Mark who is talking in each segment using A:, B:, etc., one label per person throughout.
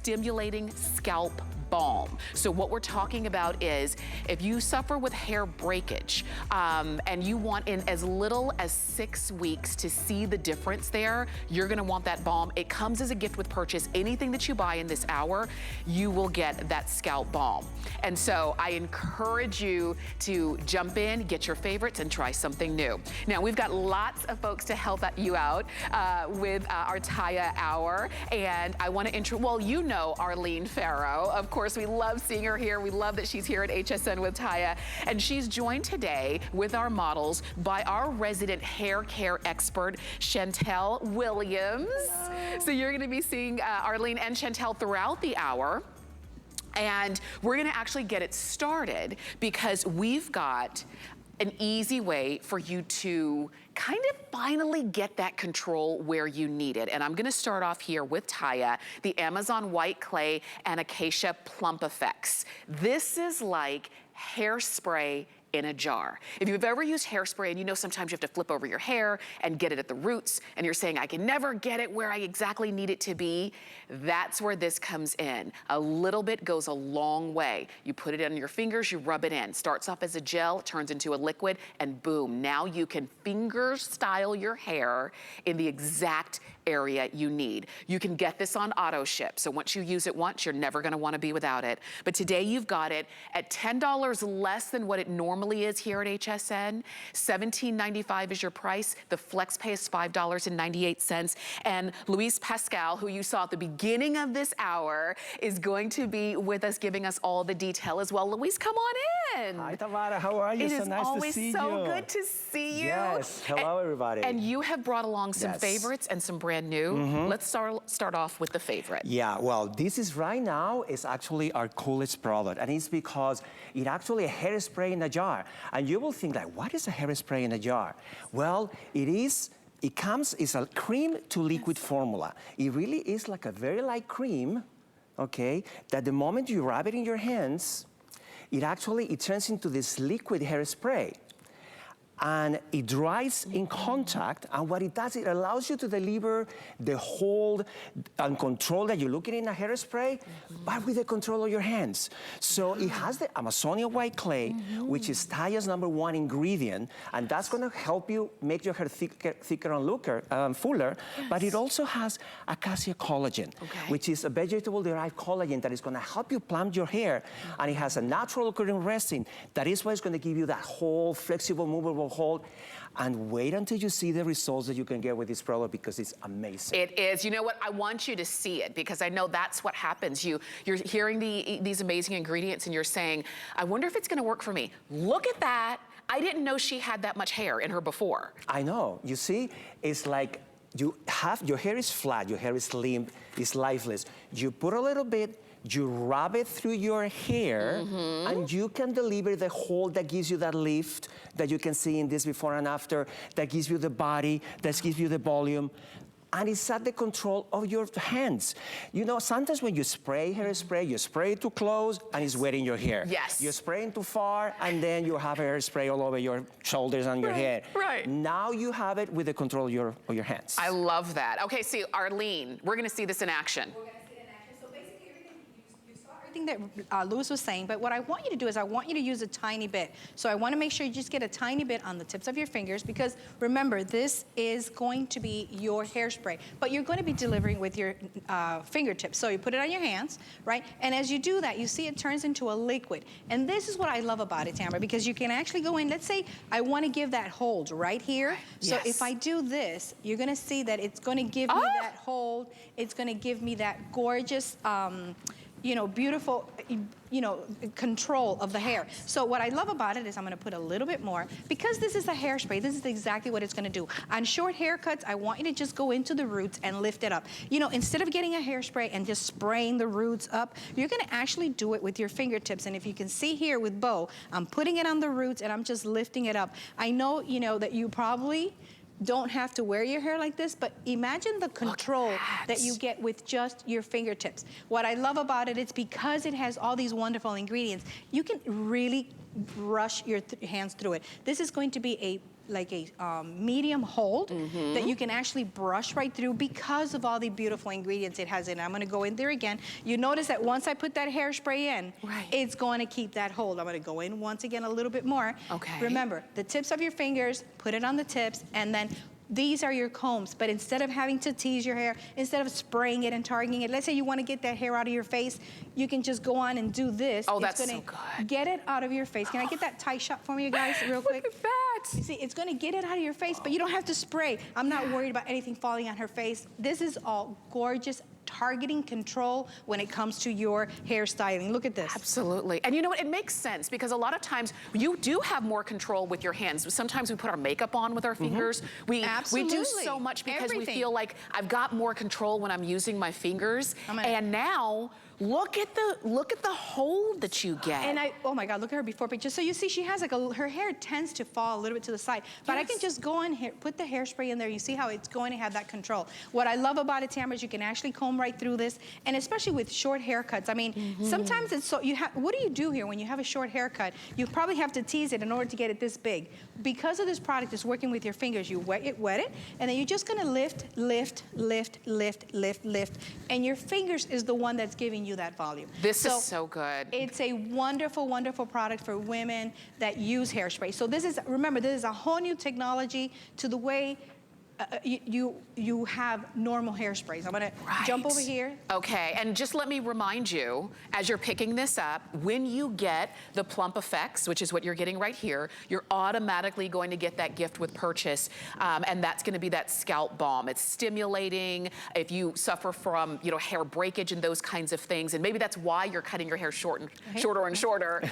A: stimulating scalp balm. So what we're talking about is if you suffer with hair breakage and you want in as little as 6 weeks to see the difference there, you're gonna want that balm. It comes as a gift with purchase. Anything that you buy in this hour, you will get that scalp balm. And so I encourage you to jump in, get your favorites, and try something new. Now, we've got lots of folks to help you out with our Taya Hour. And I want to well, you know Arlene Farrow. Of course, we love seeing her here. We love that she's here at HSN with Taya. And she's joined today with our models by our resident hair care expert, Chantel Williams. Hello. So you're going to be seeing Arlene and Chantel throughout the hour. And we're gonna actually get it started because we've got an easy way for you to kind of finally get that control where you need it. And I'm gonna start off here with Taya, the Amazon White Clay and Acacia PlumpFX. This is like hairspray in a jar. If you've ever used hairspray and you know sometimes you have to flip over your hair and get it at the roots and you're saying, I can never get it where I exactly need it to be, that's where this comes in. A little bit goes a long way. You put it on your fingers, you rub it in. Starts off as a gel, turns into a liquid, and boom, now you can finger style your hair in the exact area you need. You can get this on auto ship. So once you use it once, you're never gonna wanna be without it. But today you've got it at $10 less than what it normally is here at HSN. $17.95 is your price. The flex pay is $5.98. And Luis Pascal, who you saw at the beginning of this hour, is going to be with us, giving us all the detail as well. Luis, come on in.
B: Hi, Tamara, how are you?
A: It
B: so
A: is
B: nice
A: always
B: to see
A: so
B: you.
A: good to see you.
B: Yes, hello everybody.
A: And you have brought along some
B: Yes.
A: favorites and some brand new. Let's start off with the favorite.
B: Yeah, well, this is right now is actually our coolest product, and it's because it actually a hairspray in a jar. And you will think like, what is a hairspray in a jar? Well, it's a cream to liquid formula. It really is like a very light cream, okay, that the moment you rub it in your hands, it turns into this liquid hairspray. And it dries in contact, and what it does, it allows you to deliver the hold and control that you're looking in a hairspray, but with the control of your hands. So it has the Amazonian white clay, which is Taya's #1 ingredient, and that's gonna help you make your hair thicker and fuller, but it also has Acacia collagen, which is a vegetable-derived collagen that is gonna help you plump your hair, and it has a natural occurring resin that is what is gonna give you that whole flexible, movable hold. And wait until you see the results that you can get with this product, because it's amazing.
A: It is. You know what? I want you to see it, because I know that's what happens. You're hearing these amazing ingredients and you're saying, I wonder if it's gonna work for me. Look at that. I didn't know she had that much hair in her before.
B: I know. You see, it's like your hair is flat, your hair is limp, it's lifeless. You put a little bit, you rub it through your hair, and you can deliver the hold that gives you that lift that you can see in this before and after, that gives you the body, that gives you the volume. And it's at the control of your hands. You know, sometimes when you spray hairspray, you spray it too close and it's wet in your hair.
A: Yes.
B: You're spraying too far and then you have hairspray all over your shoulders and your head.
A: Right.
B: Now you have it with the control of your hands.
A: I love that. Okay, see, Arlene, we're gonna see this in action.
C: That Louis was saying, but what I want you to do is I want you to use a tiny bit. So I want to make sure you just get a tiny bit on the tips of your fingers, because remember, this is going to be your hairspray, but you're going to be delivering with your fingertips. So you put it on your hands, right? And as you do that, you see it turns into a liquid. And this is what I love about it, Tamara, because you can actually go in, let's say I want to give that hold right here. So if I do this, you're going to see that it's going to give me that hold. It's going to give me that gorgeous, you know, beautiful, you know, control of the hair. So what I love about it is I'm gonna put a little bit more, because this is a hairspray, this is exactly what it's gonna do. On short haircuts, I want you to just go into the roots and lift it up. You know, instead of getting a hairspray and just spraying the roots up, you're gonna actually do it with your fingertips. And if you can see here with Bo, I'm putting it on the roots and I'm just lifting it up. I know, you know, that you probably don't have to wear your hair like this, but imagine the control that you get with just your fingertips. What I love about it is because it has all these wonderful ingredients, you can really rush your hands through it. This is going to be a medium hold that you can actually brush right through because of all the beautiful ingredients it has in it. I'm gonna go in there again. You notice that once I put that hairspray in, it's going to keep that hold. I'm gonna go in once again a little bit more.
A: Okay.
C: Remember, the tips of your fingers, put it on the tips, and then these are your combs, but instead of having to tease your hair, instead of spraying it and targeting it, let's say you want to get that hair out of your face, you can just go on and do this.
A: Oh, that's so good.
C: Get it out of your face. Can I get that tie shot for me, you guys, real quick?
A: Look at that.
C: You see, it's going to get it out of your face, but you don't have to spray. I'm not worried about anything falling on her face. This is all gorgeous targeting control when it comes to your hairstyling. Look at this.
A: Absolutely. And you know what? It makes sense because a lot of times you do have more control with your hands. Sometimes we put our makeup on with our fingers. We do so much because we feel like I've got more control when I'm using my fingers. And now look at the hold that you get.
C: And oh my God, look at her before picture. So you see she has like her hair tends to fall a little bit to the side, but I can just go on here, put the hairspray in there. You see how it's going to have that control. What I love about it, Tamara, is you can actually comb right through this, and especially with short haircuts. I mean, sometimes it's so, what do you do here when you have a short haircut? You probably have to tease it in order to get it this big. Because of this product, it's working with your fingers. You wet it, and then you're just gonna lift, lift, lift, lift, lift, lift, and your fingers is the one that's giving you that volume.
A: This is so good.
C: It's a wonderful, wonderful product for women that use hairspray. So this is, remember, this is a whole new technology to the way you have normal hairsprays. I'm gonna jump over here.
A: Okay, and just let me remind you, as you're picking this up, when you get the PlumpFX, which is what you're getting right here, you're automatically going to get that gift with purchase, and that's gonna be that scalp balm. It's stimulating if you suffer from, you know, hair breakage and those kinds of things, and maybe that's why you're cutting your hair shorter and shorter.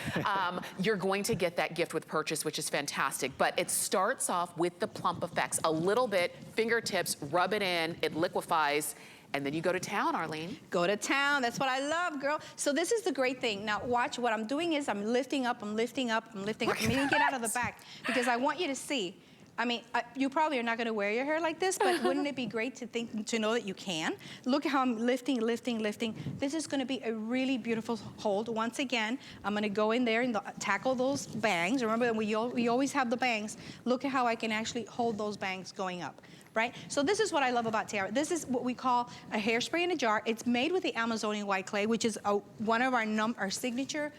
A: You're going to get that gift with purchase, which is fantastic. But it starts off with the PlumpFX, a little bit, fingertips, rub it in, it liquefies, and then you go to town, Arlene.
C: Go to town, that's what I love, girl. So this is the great thing. Now watch, what I'm doing is I'm lifting up, I'm lifting up, I'm lifting up. I'm gonna get out of the back because I want you to see. I mean, you probably are not gonna wear your hair like this, but wouldn't it be great to know that you can? Look at how I'm lifting, lifting, lifting. This is gonna be a really beautiful hold. Once again, I'm gonna go in there and tackle those bangs. Remember, we always have the bangs. Look at how I can actually hold those bangs going up. Right? So this is what I love about Taya. This is what we call a hairspray in a jar. It's made with the Amazonian white clay, which is one of our signature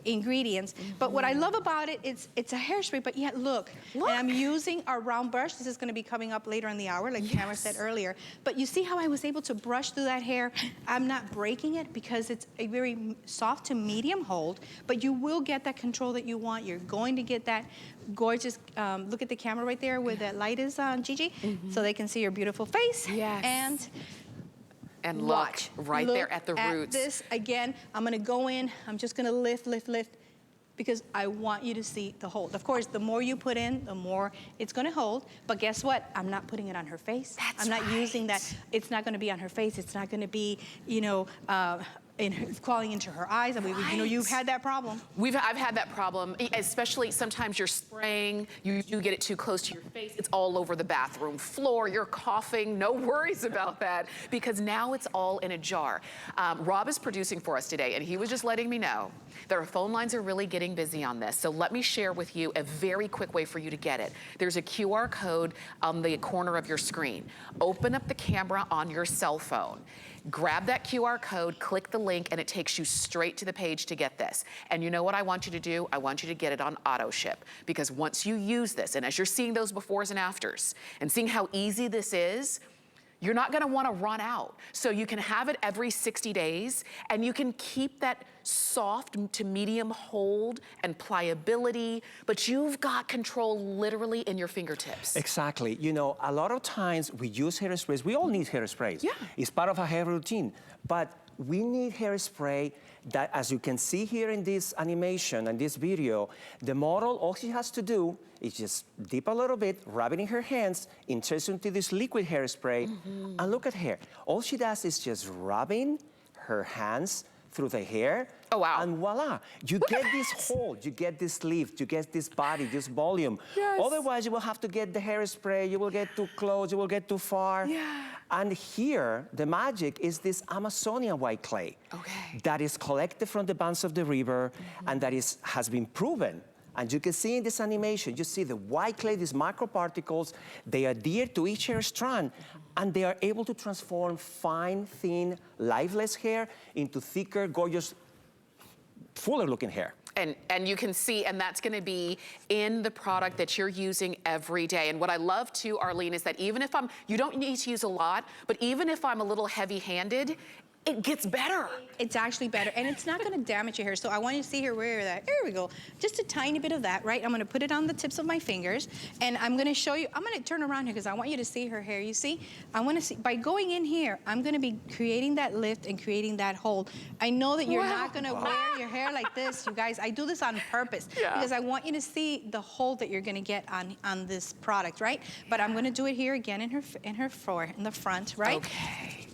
C: ingredients. But what I love about it, it's a hairspray, but yet look. And I'm using our round brush. This is gonna be coming up later in the hour, like Tamara said earlier. But you see how I was able to brush through that hair? I'm not breaking it because it's a very soft to medium hold, but you will get that control that you want. You're going to get that gorgeous, look at the camera right there where that light is on, Gigi, so they can see your beautiful face. And
A: look, right there at the roots.
C: This, again, I'm gonna go in, I'm just gonna lift, lift, lift, because I want you to see the hold. Of course, the more you put in, the more it's gonna hold, but guess what? I'm not putting it on her face. I'm not using that, it's not gonna be on her face, it's not gonna be, you know, crawling into her eyes. I mean, you know, you've had that problem.
A: I've had that problem, especially sometimes you're spraying, you get it too close to your face, it's all over the bathroom floor, you're coughing, no worries about that, because now it's all in a jar. Rob is producing for us today, and he was just letting me know that our phone lines are really getting busy on this. So let me share with you a very quick way for you to get it. There's a QR code on the corner of your screen. Open up the camera on your cell phone. Grab that QR code, click the link, and it takes you straight to the page to get this. And you know what I want you to do? I want you to get it on auto ship, because once you use this, and as you're seeing those befores and afters, and seeing how easy this is, you're not gonna wanna run out. So you can have it every 60 days, and you can keep that soft to medium hold and pliability, but you've got control literally in your fingertips.
B: Exactly. You know, a lot of times we use hairsprays. We all need hairsprays.
A: Yeah.
B: It's part of our hair routine. But we need hairspray that, as you can see here in this animation and this video, the model, all she has to do is just dip a little bit, rub it in her hands, insert into this liquid hairspray, and look at her. All she does is just rubbing her hands through the hair.
A: Oh, wow.
B: And voila, you get this hold, you get this lift, you get this body, this volume.
A: Yes.
B: Otherwise, you will have to get the hairspray, you will get too close, you will get too far.
A: Yeah.
B: And here, the magic is this Amazonian white clay that is collected from the banks of the river and that has been proven And you can see in this animation, you see the white clay, these microparticles, they adhere to each hair strand, and they are able to transform fine, thin, lifeless hair into thicker, gorgeous, fuller looking hair.
A: And you can see, and that's gonna be in the product that you're using every day. And what I love too, Arlene, is that even if you don't need to use a lot, but even if I'm a little heavy-handed, it gets better.
C: It's actually better, and it's not gonna damage your hair. So I want you to see here where that, here we go. Just a tiny bit of that, right? I'm gonna put it on the tips of my fingers, and I'm gonna show you, I'm gonna turn around here because I want you to see her hair. You see, I wanna see, by going in here, I'm gonna be creating that lift and creating that hold. I know that you're not gonna wear your hair like this, you guys. I do this on purpose because I want you to see the hold that you're gonna get on this product, right? But I'm gonna do it here again in the front, right?
A: Okay.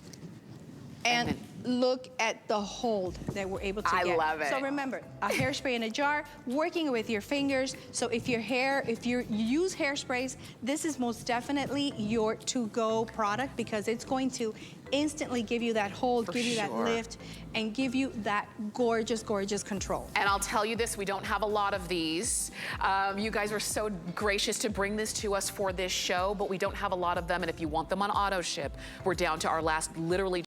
C: And look at the hold that we're able to get.
A: I love it.
C: So remember, a hairspray in a jar, working with your fingers. So if you use hairsprays, this is most definitely your to-go product because it's going to instantly give you that hold, give you that lift, and give you that gorgeous, gorgeous control.
A: And I'll tell you this, we don't have a lot of these. You guys were so gracious to bring this to us for this show, but we don't have a lot of them. And if you want them on auto ship, we're down to our last literally